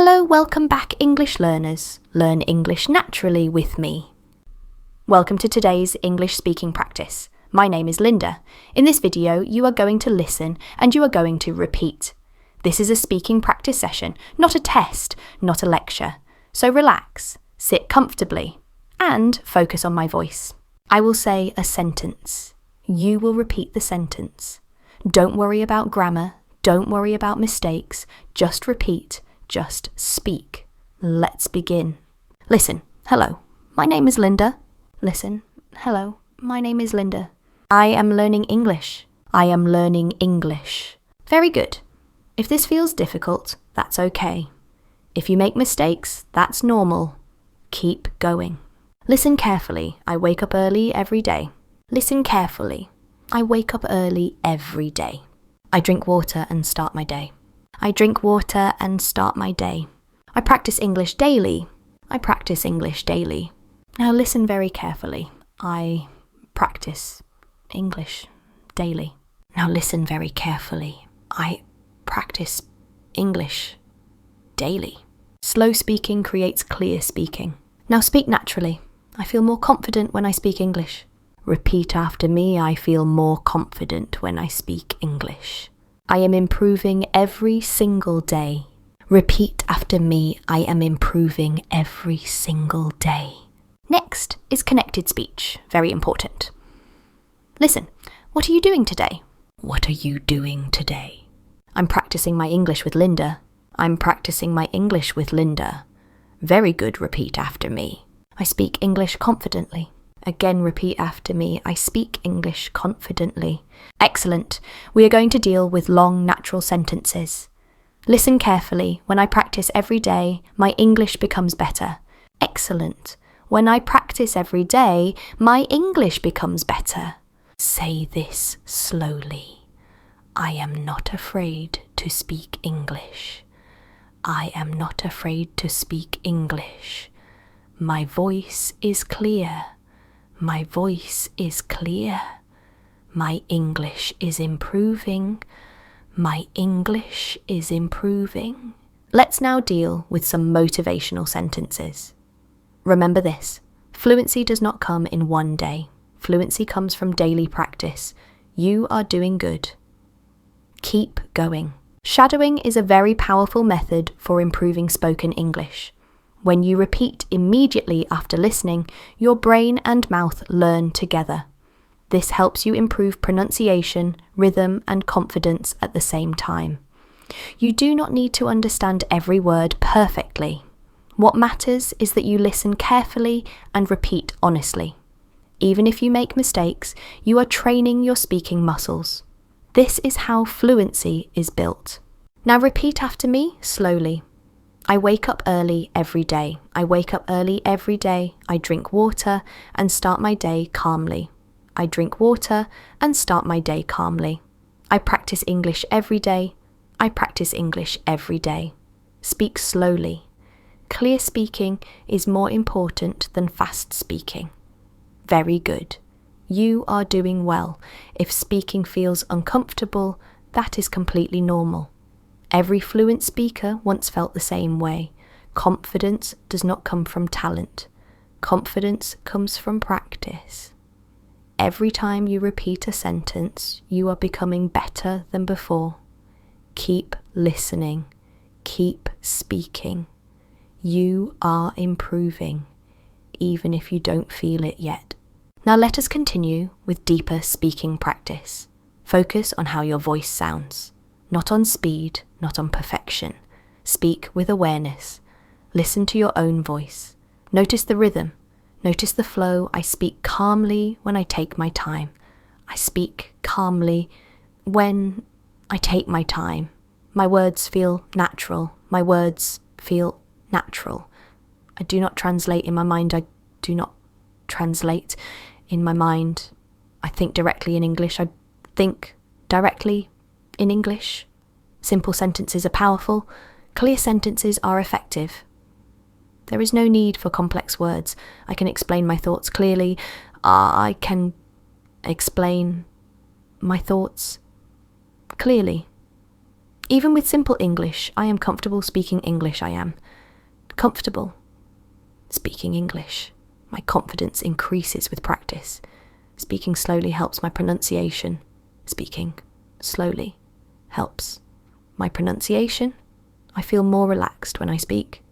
Hello, welcome back English learners. Learn English naturally with me. Welcome to today's English speaking practice. My name is Linda. In this video, you are going to listen and you are going to repeat. This is a speaking practice session, not a test, not a lecture. So relax, sit comfortably, and focus on my voice. I will say a sentence. You will repeat the sentence. Don't worry about grammar, don't worry about mistakes, just repeat. Just speak. Let's begin. Listen, hello, my name is Linda. Listen, hello, my name is Linda. I am learning English. I am learning English. Very good. If this feels difficult, that's okay. If you make mistakes, that's normal. Keep going. Listen carefully. I wake up early every day. Listen carefully. I wake up early every day. I drink water and start my day. I drink water and start my day. I practice English daily. I practice English daily. Now listen very carefully. I practice English daily. Now listen very carefully. I practice English daily. Slow speaking creates clear speaking. Now speak naturally. I feel more confident when I speak English. Repeat after me. I feel more confident when I speak English. I am improving every single day. Repeat after me. I am improving every single day. Next is connected speech. Very important. Listen, what are you doing today? What are you doing today? I'm practicing my English with Linda. I'm practicing my English with Linda. Very good, repeat after me. I speak English confidently. Again, repeat after me. I speak English confidently. Excellent. We are going to deal with long, natural sentences. Listen carefully. When I practice every day, my English becomes better. Excellent. When I practice every day, my English becomes better. Say this slowly. I am not afraid to speak English. I am not afraid to speak English. My voice is clear. My voice is clear. My English is improving. My English is improving. Let's now deal with some motivational sentences. Remember this, fluency does not come in one day. Fluency comes from daily practice. You are doing good. Keep going. Shadowing is a very powerful method for improving spoken English. When you repeat immediately after listening, your brain and mouth learn together. This helps you improve pronunciation, rhythm, and confidence at the same time. You do not need to understand every word perfectly. What matters is that you listen carefully and repeat honestly. Even if you make mistakes, you are training your speaking muscles. This is how fluency is built. Now repeat after me slowly. I wake up early every day. I wake up early every day. I drink water and start my day calmly. I drink water and start my day calmly. I practice English every day. I practice English every day. Speak slowly. Clear speaking is more important than fast speaking. Very good. You are doing well. If speaking feels uncomfortable, that is completely normal. Every fluent speaker once felt the same way. Confidence does not come from talent. Confidence comes from practice. Every time you repeat a sentence, you are becoming better than before. Keep listening. Keep speaking. You are improving, even if you don't feel it yet. Now let us continue with deeper speaking practice. Focus on how your voice sounds. Not on speed, not on perfection. Speak with awareness. Listen to your own voice. Notice the rhythm. Notice the flow. I speak calmly when I take my time. I speak calmly when I take my time. My words feel natural. My words feel natural. I do not translate in my mind. I do not translate in my mind. I think directly in English. I think directly in English. Simple sentences are powerful. Clear sentences are effective. There is no need for complex words. I can explain my thoughts clearly. I can explain my thoughts clearly. Even with simple English, I am comfortable speaking English. I am comfortable speaking English. My confidence increases with practice. Speaking slowly helps my pronunciation. Speaking slowly helps my pronunciation. I feel more relaxed when I speak.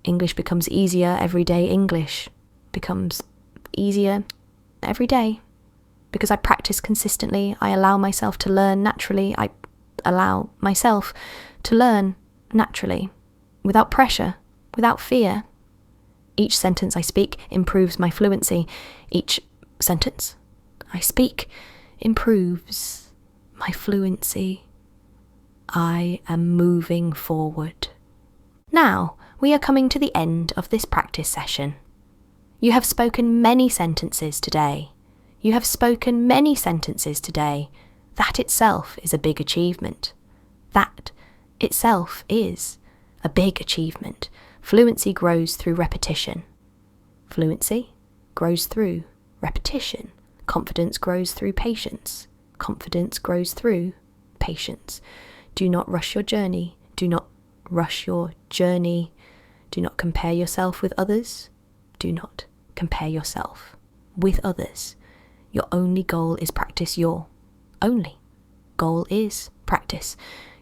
English becomes easier every day. English becomes easier every day. Because I practice consistently, I allow myself to learn naturally. I allow myself to learn naturally, without pressure, without fear. Each sentence I speak improves my fluency. Each sentence I speak improves my fluency. I am moving forward. Now, we are coming to the end of this practice session. You have spoken many sentences today. You have spoken many sentences today. That itself is a big achievement. That itself is a big achievement. Fluency grows through repetition. Fluency grows through repetition. Confidence grows through patience. Confidence grows through patience. Do not rush your journey. Do not rush your journey. Do not compare yourself with others. Do not compare yourself with others. Your only goal is practice. Your only goal is practice.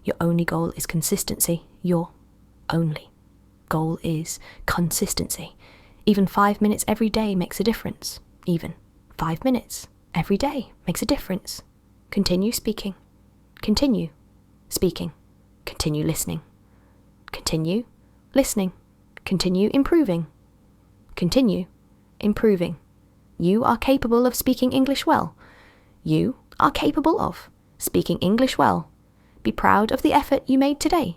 Your only goal is consistency. Your only goal is consistency. Even 5 minutes every day makes a difference. Even 5 minutes every day makes a difference. Continue speaking. Continue speaking. Continue listening. Continue listening. Continue improving. Continue improving. You are capable of speaking English well. You are capable of speaking English well. Be proud of the effort you made today.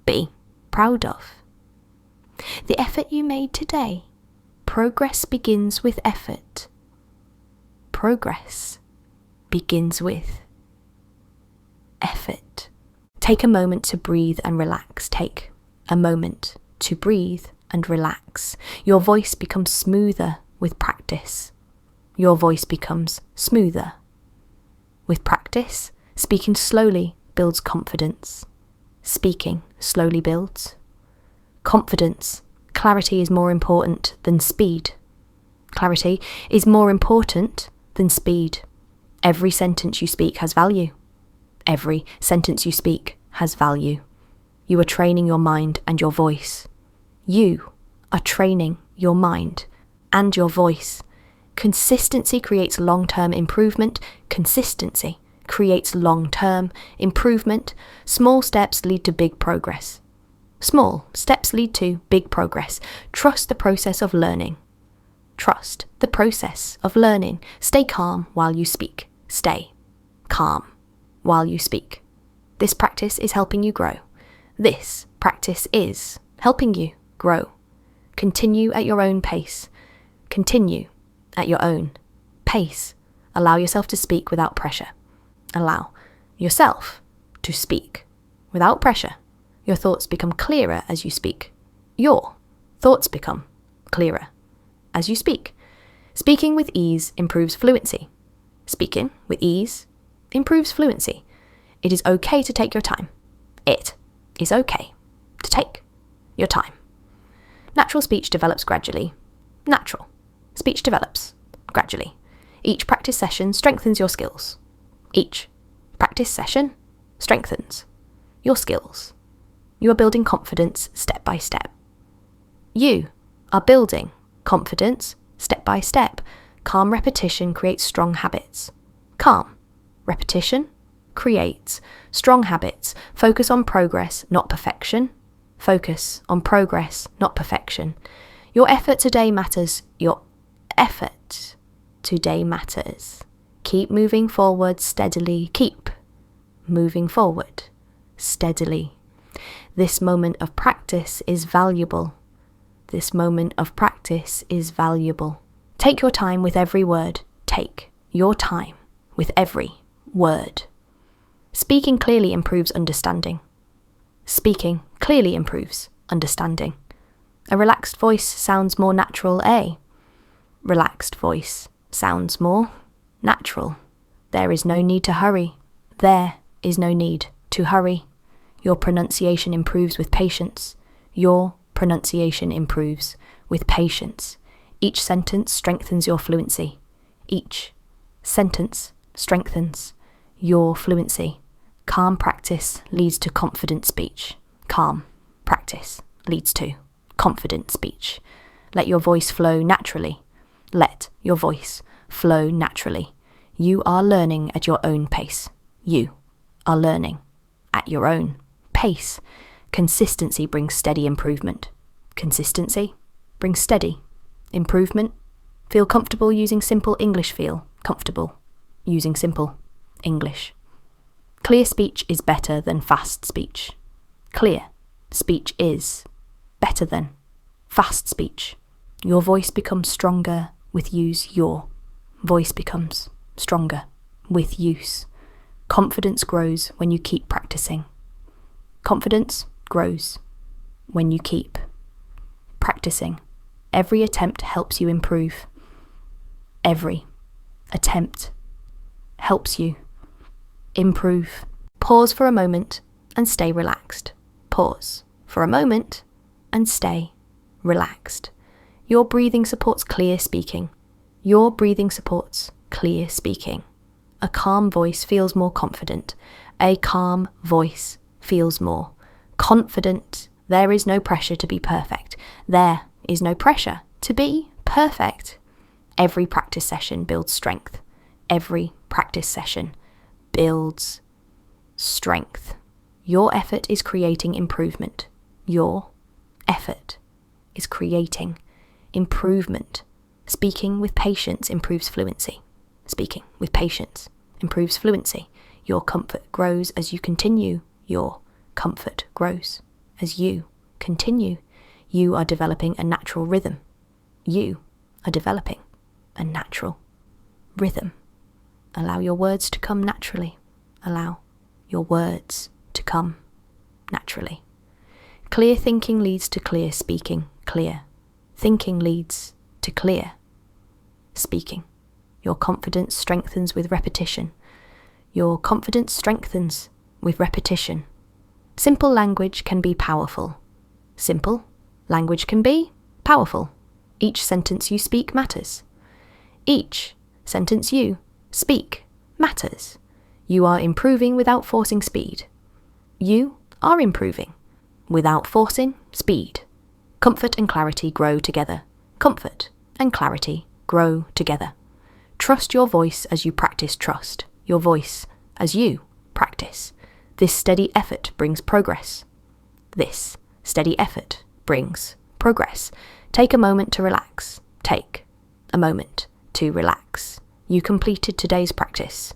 Be proud of the effort you made today. Progress begins with effort. Progress begins with effort. Take a moment to breathe and relax. Take a moment to breathe and relax. Your voice becomes smoother with practice. Your voice becomes smoother with practice. Speaking slowly builds confidence. Speaking slowly builds confidence. Clarity is more important than speed. Clarity is more important than speed. Every sentence you speak has value. Every sentence you speak has value. You are training your mind and your voice. You are training your mind and your voice. Consistency creates long-term improvement. Consistency creates long-term improvement. Small steps lead to big progress. Small steps lead to big progress. Trust the process of learning. Trust the process of learning. Stay calm while you speak. Stay calm while you speak. This practice is helping you grow. This practice is helping you grow. Continue at your own pace. Continue at your own pace. Allow yourself to speak without pressure. Allow yourself to speak without pressure. Your thoughts become clearer as you speak. Your thoughts become clearer as you speak. Speaking with ease improves fluency. Speaking with ease improves fluency. It is okay to take your time. It is okay to take your time. Natural speech develops gradually. Natural speech develops gradually. Each practice session strengthens your skills. Each practice session strengthens your skills. You are building confidence step by step. You are building confidence step by step. Calm repetition creates strong habits. Calm repetition creates strong habits. Focus on progress, not perfection. Focus on progress, not perfection. Your effort today matters. Your effort today matters. Keep moving forward steadily. Keep moving forward steadily. This moment of practice is valuable. This moment of practice is valuable. Take your time with every word. Take your time with every word. Speaking clearly improves understanding. Speaking clearly improves understanding. A relaxed voice sounds more natural. A relaxed voice sounds more natural. There is no need to hurry. There is no need to hurry. Your pronunciation improves with patience. Your pronunciation improves with patience. Each sentence strengthens your fluency. Each sentence strengthens your fluency. Calm practice leads to confident speech. Calm practice leads to confident speech. Let your voice flow naturally. Let your voice flow naturally. You are learning at your own pace. You are learning at your own pace. Consistency brings steady improvement. Consistency brings steady improvement. Feel comfortable using simple English. Feel comfortable using simple English. Clear speech is better than fast speech. Clear speech is better than fast speech. Your voice becomes stronger with use. Your voice becomes stronger with use. Confidence grows when you keep practicing. Confidence grows when you keep practicing. Every attempt helps you improve. Every attempt helps you improve. Pause for a moment and stay relaxed. Pause for a moment and stay relaxed. Your breathing supports clear speaking. Your breathing supports clear speaking. A calm voice feels more confident. A calm voice feels more confident. There is no pressure to be perfect. There is no pressure to be perfect. Every practice session builds strength. Every practice session builds strength. Your effort is creating improvement. Your effort is creating improvement. Speaking with patience improves fluency. Speaking with patience improves fluency. Your comfort grows as you continue. Your comfort grows as you continue. You are developing a natural rhythm. You are developing a natural rhythm. Allow your words to come naturally. Allow your words to come naturally. Clear thinking leads to clear speaking. Clear thinking leads to clear speaking. Your confidence strengthens with repetition. Your confidence strengthens with repetition. Simple language can be powerful. Simple language can be powerful. Each sentence you speak matters. Each sentence you speak matters. You are improving without forcing speed. You are improving without forcing speed. Comfort and clarity grow together. Comfort and clarity grow together. Trust your voice as you practice trust. Your voice as you practice. This steady effort brings progress. This steady effort brings progress. Take a moment to relax. Take a moment to relax. You completed today's practice.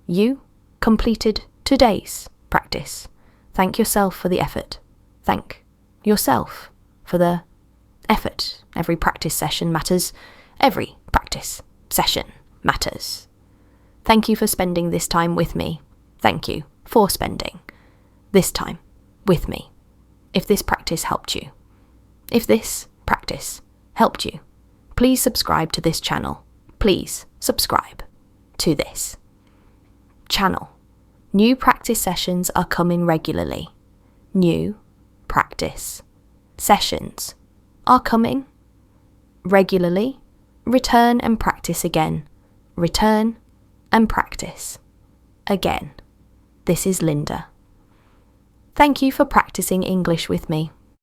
You completed today's practice. Thank yourself for the effort. Thank yourself for the effort. Every practice session matters. Every practice session matters. Thank you for spending this time with me. Thank you for spending this time with me. If this practice helped you, please subscribe to this channel. Please subscribe to this channel. New practice sessions are coming regularly. New practice sessions are coming regularly. Return and practice again. Return and practice again. This is Linda. Thank you for practicing English with me.